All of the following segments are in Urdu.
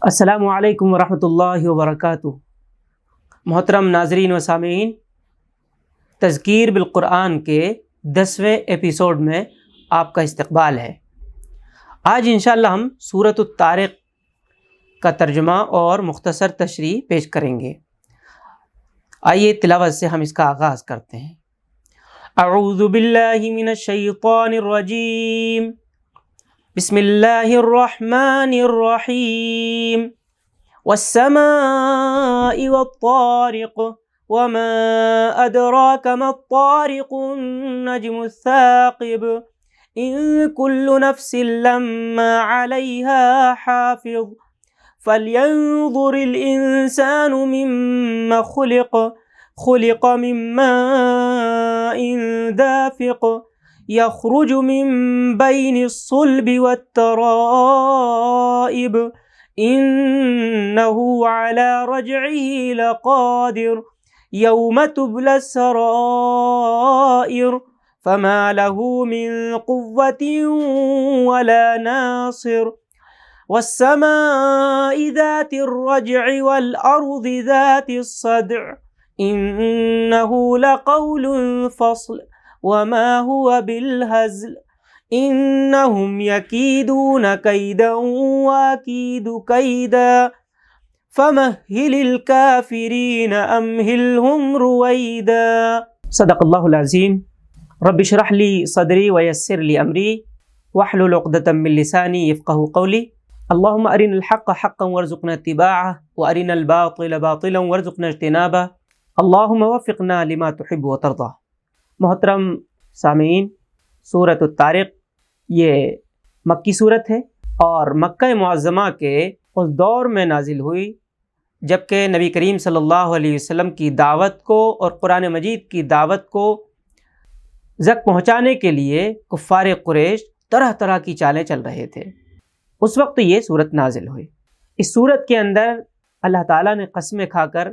السلام علیکم ورحمۃ اللہ وبرکاتہ۔ محترم ناظرین و سامعین، تذکیر بالقرآن کے 10ویں ایپیسوڈ میں آپ کا استقبال ہے۔ آج انشاءاللہ ہم سورۃ الطارق کا ترجمہ اور مختصر تشریح پیش کریں گے۔ آئیے تلاوت سے ہم اس کا آغاز کرتے ہیں۔ اعوذ باللہ من الشیطان الرجیم، بسم اللہ الرحمن الرحیم۔ والسماء والطارق وما ادراک ما الطارق النجم الثاقب ان كل نفس لما عليها حافظ فلينظر الانسان مما خلق من ماء دافق يخرج من بين الصلب والترائب إنه على رجعه لقادر يوم تبلى السرائر فما له من قوة ولا ناصر والسماء ذات الرجع والأرض ذات الصدع إنه لقول فصل وما هو بالهزل إنهم يكيدون كيدا وأكيد كيدا فمهل الكافرين أمهلهم رويدا۔ صدق اللہ العظیم۔ رب اشرح لی صدری ویسر لی امری واحلل عقدۃ من لسانی یفقہوا قولی۔ اللہم ارنا الحق حقا وارزقنا اتباعہ وارنا الباطل باطلا وارزقنا اجتنابہ، اللہم وفقنا لما تحب وترضى۔ محترم سامعین، سورۃ الطارق یہ مکی صورت ہے اور مکہ معظمہ کے اس دور میں نازل ہوئی جبکہ نبی کریم صلی اللہ علیہ وسلم کی دعوت کو اور قرآن مجید کی دعوت کو زک پہنچانے کے لیے کفار قریش طرح طرح کی چالیں چل رہے تھے۔ اس وقت یہ صورت نازل ہوئی۔ اس صورت کے اندر اللہ تعالیٰ نے قسمیں کھا کر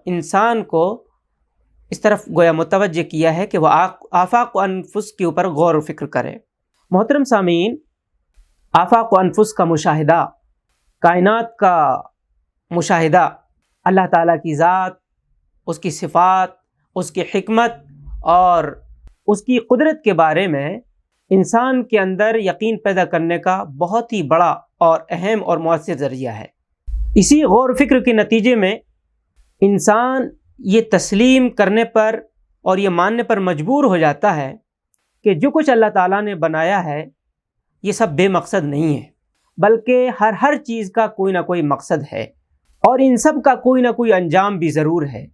انسان کو اس طرف گویا متوجہ کیا ہے کہ وہ آفاق و انفس کے اوپر غور و فکر کرے۔ محترم سامعین، آفاق و انفس کا مشاہدہ، کائنات کا مشاہدہ، اللہ تعالیٰ کی ذات، اس کی صفات، اس کی حکمت اور اس کی قدرت کے بارے میں انسان کے اندر یقین پیدا کرنے کا بہت ہی بڑا اور اہم اور مؤثر ذریعہ ہے۔ اسی غور و فکر کے نتیجے میں انسان یہ تسلیم کرنے پر اور یہ ماننے پر مجبور ہو جاتا ہے کہ جو کچھ اللہ تعالیٰ نے بنایا ہے یہ سب بے مقصد نہیں ہے، بلکہ ہر چیز کا کوئی نہ کوئی مقصد ہے اور ان سب کا کوئی نہ کوئی انجام بھی ضرور ہے۔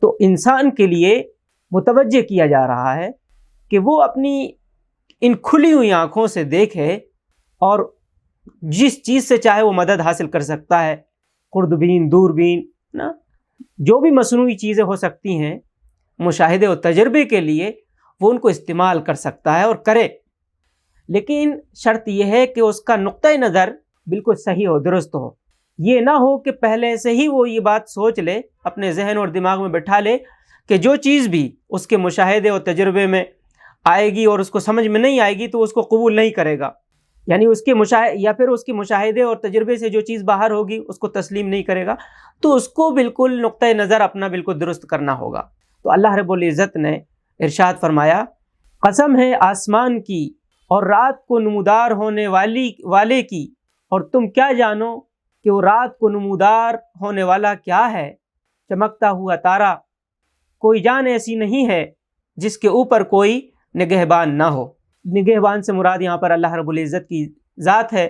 تو انسان کے لیے متوجہ کیا جا رہا ہے کہ وہ اپنی ان کھلی ہوئی آنکھوں سے دیکھے اور جس چیز سے چاہے وہ مدد حاصل کر سکتا ہے، خوردبین، دوربین، نا جو بھی مصنوعی چیزیں ہو سکتی ہیں مشاہدے و تجربے کے لیے وہ ان کو استعمال کر سکتا ہے اور کرے، لیکن شرط یہ ہے کہ اس کا نقطۂ نظر بالکل صحیح ہو، درست ہو۔ یہ نہ ہو کہ پہلے سے ہی وہ یہ بات سوچ لے، اپنے ذہن اور دماغ میں بٹھا لے کہ جو چیز بھی اس کے مشاہدے اور تجربے میں آئے گی اور اس کو سمجھ میں نہیں آئے گی تو اس کو قبول نہیں کرے گا، یعنی اس کے مشاہدے اور تجربے سے جو چیز باہر ہوگی اس کو تسلیم نہیں کرے گا، تو اس کو بالکل نقطۂ نظر اپنا بالکل درست کرنا ہوگا۔ تو اللہ رب العزت نے ارشاد فرمایا، قسم ہے آسمان کی اور رات کو نمودار ہونے والے کی، اور تم کیا جانو کہ وہ رات کو نمودار ہونے والا کیا ہے؟ چمکتا ہوا تارا، کوئی جان ایسی نہیں ہے جس کے اوپر کوئی نگہبان نہ ہو۔ نگہبان سے مراد یہاں پر اللہ رب العزت کی ذات ہے،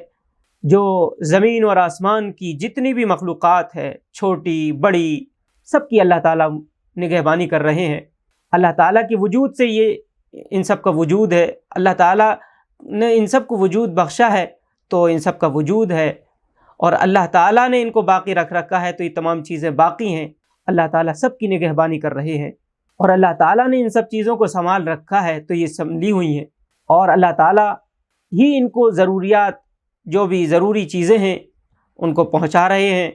جو زمین اور آسمان کی جتنی بھی مخلوقات ہے، چھوٹی بڑی، سب کی اللہ تعالیٰ نگہبانی کر رہے ہیں۔ اللہ تعالیٰ کے وجود سے یہ ان سب کا وجود ہے، اللہ تعالیٰ نے ان سب کو وجود بخشا ہے تو ان سب کا وجود ہے، اور اللہ تعالیٰ نے ان کو باقی رکھ رکھا ہے تو یہ تمام چیزیں باقی ہیں۔ اللہ تعالیٰ سب کی نگہبانی کر رہے ہیں اور اللہ تعالیٰ نے ان سب چیزوں کو سنبھال رکھا ہے تو یہ سنبھلی ہوئی ہیں، اور اللہ تعالیٰ ہی ان کو ضروریات، جو بھی ضروری چیزیں ہیں ان کو پہنچا رہے ہیں،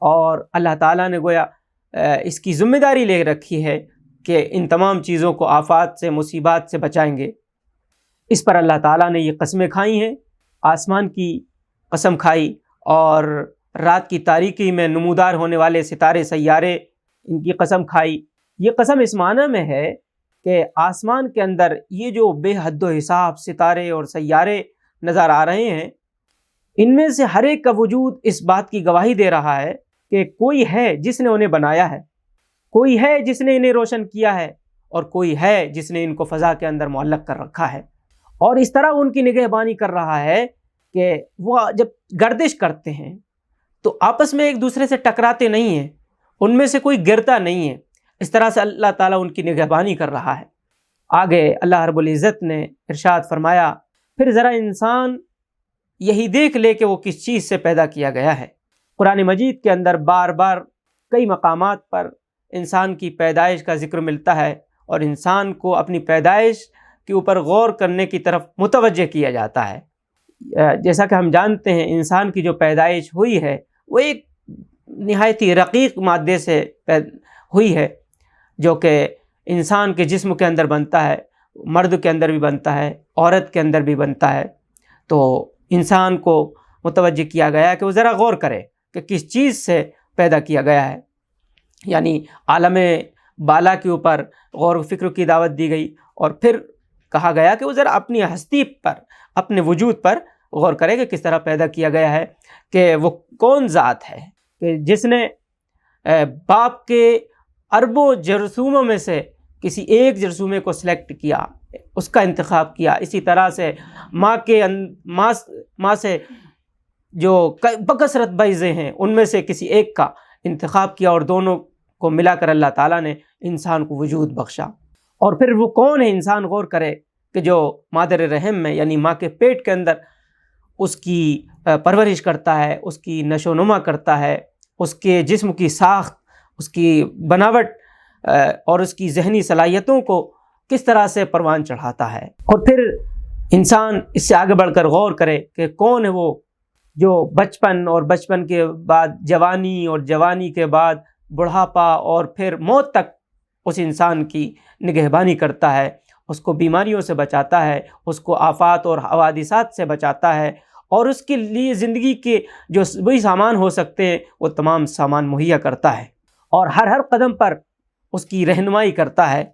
اور اللہ تعالیٰ نے گویا اس کی ذمہ داری لے رکھی ہے کہ ان تمام چیزوں کو آفات سے، مصیبات سے بچائیں گے۔ اس پر اللہ تعالیٰ نے یہ قسمیں کھائی ہیں، آسمان کی قسم کھائی اور رات کی تاریکی میں نمودار ہونے والے ستارے سیارے، ان کی قسم کھائی۔ یہ قسم اس معنی میں ہے کہ آسمان کے اندر یہ جو بے حد و حساب ستارے اور سیارے نظر آ رہے ہیں، ان میں سے ہر ایک کا وجود اس بات کی گواہی دے رہا ہے کہ کوئی ہے جس نے انہیں بنایا ہے، کوئی ہے جس نے انہیں روشن کیا ہے، اور کوئی ہے جس نے ان کو فضا کے اندر معلق کر رکھا ہے، اور اس طرح ان کی نگہبانی کر رہا ہے کہ وہ جب گردش کرتے ہیں تو آپس میں ایک دوسرے سے ٹکراتے نہیں ہیں، ان میں سے کوئی گرتا نہیں ہے۔ اس طرح سے اللہ تعالیٰ ان کی نگہبانی کر رہا ہے۔ آگے اللہ رب العزت نے ارشاد فرمایا، پھر ذرا انسان یہی دیکھ لے کہ وہ کس چیز سے پیدا کیا گیا ہے۔ قرآن مجید کے اندر بار بار کئی مقامات پر انسان کی پیدائش کا ذکر ملتا ہے، اور انسان کو اپنی پیدائش کے اوپر غور کرنے کی طرف متوجہ کیا جاتا ہے۔ جیسا کہ ہم جانتے ہیں انسان کی جو پیدائش ہوئی ہے وہ ایک نہایت ہی رقیق مادے سے ہوئی ہے، جو کہ انسان کے جسم کے اندر بنتا ہے، مرد کے اندر بھی بنتا ہے، عورت کے اندر بھی بنتا ہے۔ تو انسان کو متوجہ کیا گیا ہے کہ وہ ذرا غور کرے کہ کس چیز سے پیدا کیا گیا ہے، یعنی عالم بالا کے اوپر غور و فکر کی دعوت دی گئی، اور پھر کہا گیا کہ وہ ذرا اپنی ہستی پر، اپنے وجود پر غور کرے کہ کس طرح پیدا کیا گیا ہے، کہ وہ کون ذات ہے کہ جس نے باپ کے اربوں جرثوموں میں سے کسی ایک جرثومے کو سلیکٹ کیا، اس کا انتخاب کیا۔ اسی طرح سے ماں سے جو بکثرت بیضیں ہیں ان میں سے کسی ایک کا انتخاب کیا، اور دونوں کو ملا کر اللہ تعالیٰ نے انسان کو وجود بخشا۔ اور پھر وہ کون ہے، انسان غور کرے کہ جو مادر رحم میں یعنی ماں کے پیٹ کے اندر اس کی پرورش کرتا ہے، اس کی نشو و نما کرتا ہے، اس کے جسم کی ساخت، اس کی بناوٹ اور اس کی ذہنی صلاحیتوں کو کس طرح سے پروان چڑھاتا ہے۔ اور پھر انسان اس سے آگے بڑھ کر غور کرے کہ کون ہے وہ جو بچپن اور بچپن کے بعد جوانی اور جوانی کے بعد بڑھاپا اور پھر موت تک اس انسان کی نگہبانی کرتا ہے، اس کو بیماریوں سے بچاتا ہے، اس کو آفات اور حوادثات سے بچاتا ہے، اور اس کے لیے زندگی کے جو وہی سامان ہو سکتے ہیں وہ تمام سامان مہیا کرتا ہے، اور ہر قدم پر اس کی رہنمائی کرتا ہے،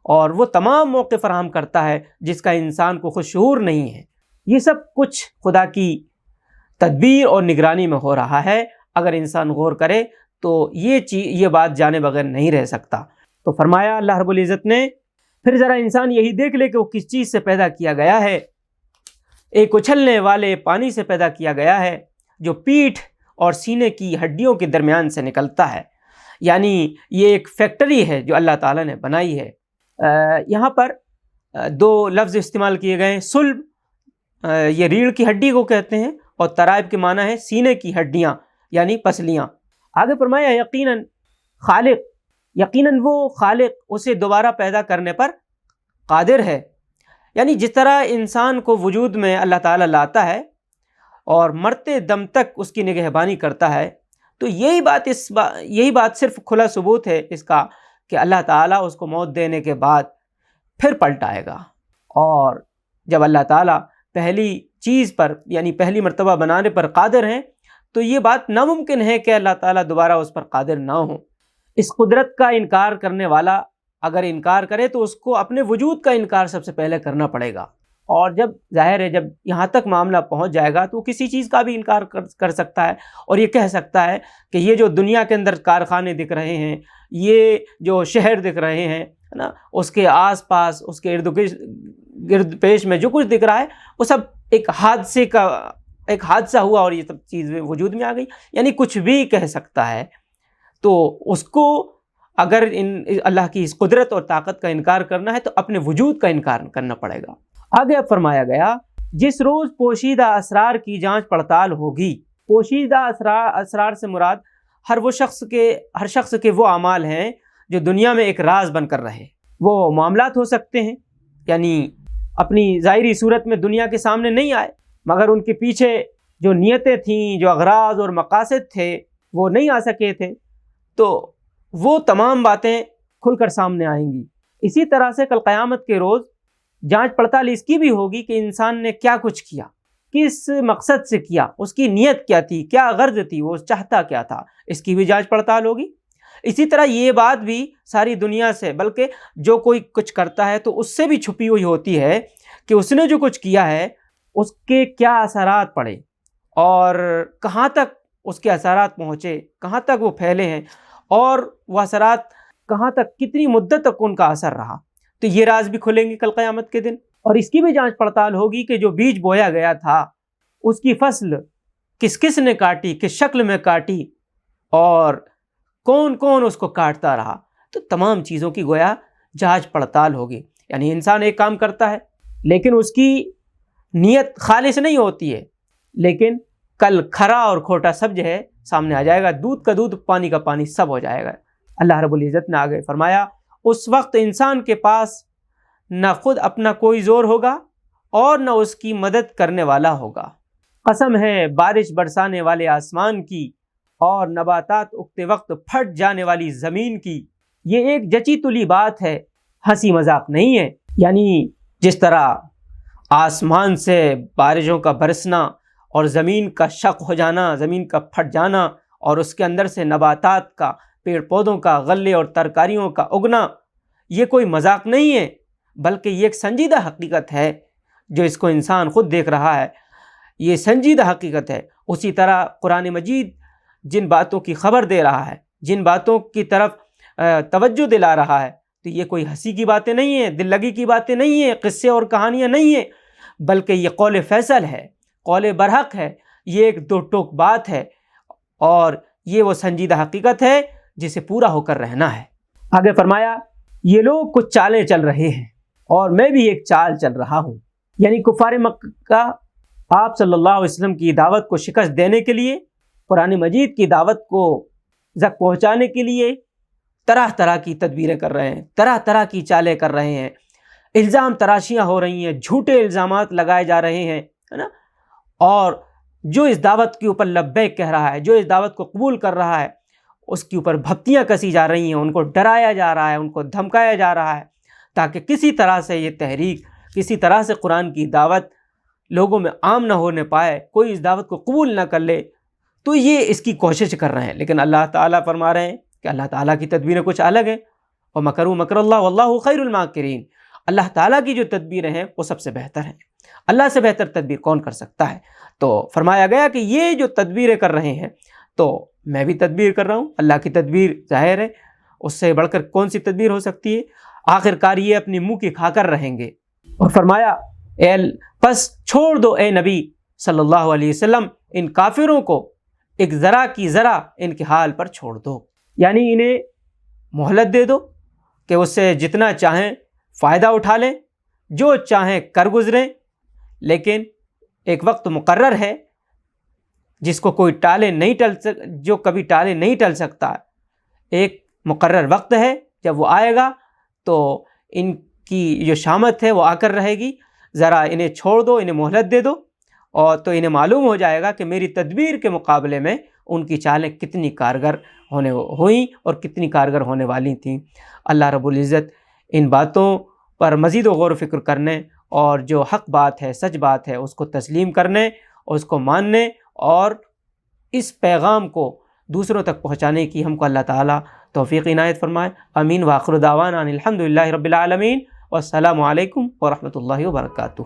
اور وہ تمام موقع فراہم کرتا ہے جس کا انسان کو خود شعور نہیں ہے۔ یہ سب کچھ خدا کی تدبیر اور نگرانی میں ہو رہا ہے۔ اگر انسان غور کرے تو یہ بات جانے بغیر نہیں رہ سکتا۔ تو فرمایا اللہ رب العزت نے، پھر ذرا انسان یہی دیکھ لے کہ وہ کس چیز سے پیدا کیا گیا ہے۔ ایک اچھلنے والے پانی سے پیدا کیا گیا ہے جو پیٹھ اور سینے کی ہڈیوں کے درمیان سے نکلتا ہے، یعنی یہ ایک فیکٹری ہے جو اللہ تعالیٰ نے بنائی ہے۔ یہاں پر دو لفظ استعمال کیے گئے ہیں، صلب یہ ریڑھ کی ہڈی کو کہتے ہیں، اور ترائب کے معنی ہے سینے کی ہڈیاں یعنی پسلیاں۔ آگے فرمایا یقیناً خالق، یقیناً وہ خالق اسے دوبارہ پیدا کرنے پر قادر ہے، یعنی جس طرح انسان کو وجود میں اللہ تعالیٰ لاتا ہے اور مرتے دم تک اس کی نگہبانی کرتا ہے، تو یہی بات صرف کھلا ثبوت ہے اس کا کہ اللہ تعالیٰ اس کو موت دینے کے بعد پھر پلٹائے گا۔ اور جب اللہ تعالیٰ پہلی چیز پر یعنی پہلی مرتبہ بنانے پر قادر ہیں تو یہ بات ناممکن ہے کہ اللہ تعالیٰ دوبارہ اس پر قادر نہ ہو۔ اس قدرت کا انکار کرنے والا اگر انکار کرے تو اس کو اپنے وجود کا انکار سب سے پہلے کرنا پڑے گا، اور جب ظاہر ہے جب یہاں تک معاملہ پہنچ جائے گا تو کسی چیز کا بھی انکار کر سکتا ہے، اور یہ کہہ سکتا ہے کہ یہ جو دنیا کے اندر کارخانے دکھ رہے ہیں، یہ جو شہر دکھ رہے ہیں نا، اس کے آس پاس، اس کے گرد پیش میں جو کچھ دکھ رہا ہے وہ سب ایک حادثہ ہوا اور یہ سب چیزیں وجود میں آ گئی، یعنی کچھ بھی کہہ سکتا ہے۔ تو اس کو اگر اللہ کی اس قدرت اور طاقت کا انکار کرنا ہے تو اپنے وجود کا انکار کرنا پڑے گا۔ آگے اب فرمایا گیا، جس روز پوشیدہ اسرار کی جانچ پڑتال ہوگی۔ پوشیدہ اسرار سے مراد ہر شخص کے وہ اعمال ہیں جو دنیا میں ایک راز بن کر رہے۔ وہ معاملات ہو سکتے ہیں یعنی اپنی ظاہری صورت میں دنیا کے سامنے نہیں آئے، مگر ان کے پیچھے جو نیتیں تھیں، جو اغراض اور مقاصد تھے وہ نہیں آ سکے تھے، تو وہ تمام باتیں کھل کر سامنے آئیں گی۔ اسی طرح سے کل قیامت کے روز جانچ پڑتال اس کی بھی ہوگی کہ انسان نے کیا کچھ کیا، کس مقصد سے کیا، اس کی نیت کیا تھی، کیا غرض تھی، وہ چاہتا کیا تھا، اس کی بھی جانچ پڑتال ہوگی۔ اسی طرح یہ بات بھی ساری دنیا سے، بلکہ جو کوئی کچھ کرتا ہے تو اس سے بھی چھپی ہوئی ہوتی ہے کہ اس نے جو کچھ کیا ہے اس کے کیا اثرات پڑے اور کہاں تک اس کے اثرات پہنچے، کہاں تک وہ پھیلے ہیں، اور وہ اثرات کہاں تک، کتنی مدت تک ان کا اثر رہا۔ تو یہ راز بھی کھلیں گے کل قیامت کے دن، اور اس کی بھی جانچ پڑتال ہوگی کہ جو بیج بویا گیا تھا اس کی فصل کس کس نے کاٹی، کس شکل میں کاٹی، اور کون کون اس کو کاٹتا رہا۔ تو تمام چیزوں کی گویا جانچ پڑتال ہوگی۔ یعنی انسان ایک کام کرتا ہے لیکن اس کی نیت خالص نہیں ہوتی ہے، لیکن کل کھرا اور کھوٹا سب جو ہے سامنے آ جائے گا، دودھ کا دودھ، پانی کا پانی سب ہو جائے گا۔ اللہ رب العزت نے آگے فرمایا اس وقت انسان کے پاس نہ خود اپنا کوئی زور ہوگا اور نہ اس کی مدد کرنے والا ہوگا۔ قسم ہے بارش برسانے والے آسمان کی اور نباتات اگتے وقت پھٹ جانے والی زمین کی، یہ ایک جچی تلی بات ہے، ہنسی مذاق نہیں ہے۔ یعنی جس طرح آسمان سے بارشوں کا برسنا اور زمین کا شق ہو جانا، زمین کا پھٹ جانا، اور اس کے اندر سے نباتات کا، پیڑ پودوں کا، غلے اور ترکاریوں کا اگنا، یہ کوئی مذاق نہیں ہے، بلکہ یہ ایک سنجیدہ حقیقت ہے جو اس کو انسان خود دیکھ رہا ہے، یہ سنجیدہ حقیقت ہے۔ اسی طرح قرآن مجید جن باتوں کی خبر دے رہا ہے، جن باتوں کی طرف توجہ دلا رہا ہے، تو یہ کوئی ہنسی کی باتیں نہیں ہیں، دل لگی کی باتیں نہیں ہیں، قصے اور کہانیاں نہیں ہیں، بلکہ یہ قول فیصل ہے، قول برحق ہے، یہ ایک دو ٹوک بات ہے، اور یہ وہ سنجیدہ حقیقت ہے جسے پورا ہو کر رہنا ہے۔ آگے فرمایا یہ لوگ کچھ چالیں چل رہے ہیں اور میں بھی ایک چال چل رہا ہوں۔ یعنی کفار مکہ آپ صلی اللہ علیہ وسلم کی دعوت کو شکست دینے کے لیے، قرآن مجید کی دعوت کو تک پہنچانے کے لیے طرح طرح کی تدبیریں کر رہے ہیں، طرح طرح کی چالیں کر رہے ہیں، الزام تراشیاں ہو رہی ہیں، جھوٹے الزامات لگائے جا رہے ہیں، ہے نا، اور جو اس دعوت کے اوپر لبیک کہہ رہا ہے، جو اس دعوت کو قبول کر رہا ہے، اس کے اوپر بھپتیاں کسی جا رہی ہیں، ان کو ڈرایا جا رہا ہے، ان کو دھمکایا جا رہا ہے، تاکہ کسی طرح سے یہ تحریک، کسی طرح سے قرآن کی دعوت لوگوں میں عام نہ ہونے پائے، کوئی اس دعوت کو قبول نہ کر لے۔ تو یہ اس کی کوشش کر رہے ہیں، لیکن اللہ تعالیٰ فرما رہے ہیں کہ اللہ تعالیٰ کی تدبیریں کچھ الگ ہیں، وَمَكَرُوا مَكْرَ اللَّهِ وَاللَّهُ خَيْرُ الْمَاكِرِينَ۔ اللہ تعالیٰ کی جو تدبیریں ہیں وہ سب سے بہتر ہیں، اللہ سے بہتر تدبیر کون کر سکتا ہے؟ تو فرمایا گیا کہ یہ جو تدبیریں کر رہے ہیں تو میں بھی تدبیر کر رہا ہوں، اللہ کی تدبیر ظاہر ہے، اس سے بڑھ کر کون سی تدبیر ہو سکتی ہے؟ آخر کار یہ اپنی منہ کی کھا کر رہیں گے۔ اور فرمایا پس چھوڑ دو اے نبی صلی اللہ علیہ وسلم ان کافروں کو، ایک ذرا کی ذرا ان کے حال پر چھوڑ دو، یعنی انہیں مہلت دے دو کہ اس سے جتنا چاہیں فائدہ اٹھا لیں، جو چاہیں کر گزریں، لیکن ایک وقت مقرر ہے جس کو کوئی جو کبھی ٹالے نہیں ٹل سکتا، ایک مقرر وقت ہے، جب وہ آئے گا تو ان کی جو شامت ہے وہ آ کر رہے گی، ذرا انہیں چھوڑ دو، انہیں مہلت دے دو، اور تو انہیں معلوم ہو جائے گا کہ میری تدبیر کے مقابلے میں ان کی چالیں کتنی کارگر ہوئیں اور کتنی کارگر ہونے والی تھیں۔ اللہ رب العزت ان باتوں پر مزید غور و فکر کرنے اور جو حق بات ہے، سچ بات ہے، اس کو تسلیم کرنے اور اس کو ماننے اور اس پیغام کو دوسروں تک پہنچانے کی ہم کو اللہ تعالیٰ توفیق عنایت فرمائے۔ آمین۔ وآخر دعوانا ان الحمد للہ رب العالمین، والسلام علیکم ورحمۃ اللہ وبرکاتہ۔